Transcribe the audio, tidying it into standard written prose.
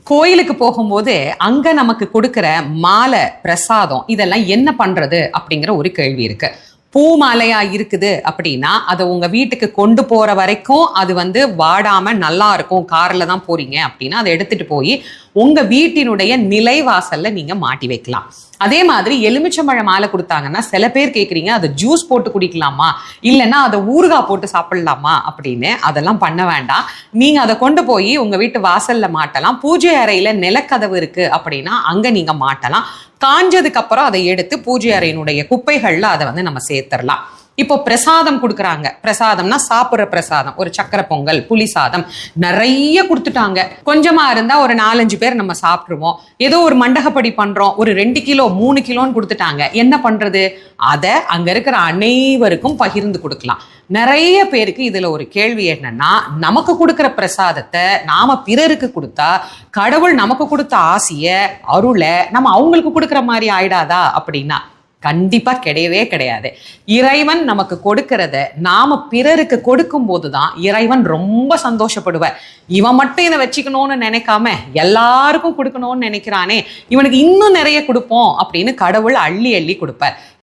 கோயிலுக்கு போகும்போது அங்க நமக்கு கொடுக்கிற மாலை பிரசாதம் இதெல்லாம் என்ன பண்றது அப்படிங்கிற ஒரு கேள்வி இருக்கு. பூ மாலையா இருக்குது அப்படின்னா அதை உங்க வீட்டுக்கு கொண்டு போற வரைக்கும் அது வாடாம நல்லா இருக்கும். கார்ல தான் போறீங்க அப்படின்னா அதை எடுத்துட்டு போய் உங்க வீட்டினுடைய நிலைவாசல்ல நீங்க மாட்டி வைக்கலாம். அதே மாதிரி எலுமிச்சம்பழ மாலை கொடுத்தாங்கன்னா சில பேர் கேட்குறீங்க அதை ஜூஸ் போட்டு குடிக்கலாமா இல்லைன்னா அதை ஊறுகாய் போட்டு சாப்பிடலாமா அப்படின்னு. அதெல்லாம் பண்ண வேண்டாம். நீங்க அதை கொண்டு போய் உங்க வீட்டு வாசல்ல மாட்டலாம். பூஜை அறையில நிலக்கதவு இருக்கு அப்படின்னா அங்க நீங்க மாட்டலாம். காஞ்சதுக்கு அப்புறம் அதை எடுத்து பூஜை அறையினுடைய குப்பைகள்ல அதை நம்ம சேர்த்துடலாம். இப்போ பிரசாதம் கொடுக்குறாங்க. பிரசாதம்னா சாப்பிட்ற பிரசாதம், ஒரு சக்கரை பொங்கல், புளி சாதம் நிறைய கொடுத்துட்டாங்க. கொஞ்சமா இருந்தா ஒரு 4-5 பேர் நம்ம சாப்பிடுவோம். ஏதோ ஒரு மண்டகப்படி பண்றோம், ஒரு 2 கிலோ 3 கிலோன்னு கொடுத்துட்டாங்க. என்ன பண்றது? அதை அங்க இருக்கிற அனைவருக்கும் பகிர்ந்து கொடுக்கலாம். நிறைய பேருக்கு இதுல ஒரு கேள்வி என்னன்னா, நமக்கு கொடுக்கிற பிரசாதத்தை நாம பிறருக்கு கொடுத்தா கடவுள் நமக்கு கொடுத்த ஆசைய அருளை நம்ம அவங்களுக்கு கொடுக்குற மாதிரி ஆயிடாதா அப்படின்னா கண்டிப்பா கிடையவே கிடையாது. இறைவன் நமக்கு கொடுக்கிறத நாம பிறருக்கு கொடுக்கும் போதுதான் இறைவன் ரொம்ப சந்தோஷப்படுவார். இவன் மட்டும் இதை வச்சுக்கணும்னு நினைக்காம எல்லாருக்கும் கொடுக்கணும்னு நினைக்கிறானே, இவனுக்கு இன்னும் நிறைய கொடுப்போம் அப்படின்னு கடவுள் அள்ளி அள்ளி கொடுப்பார்.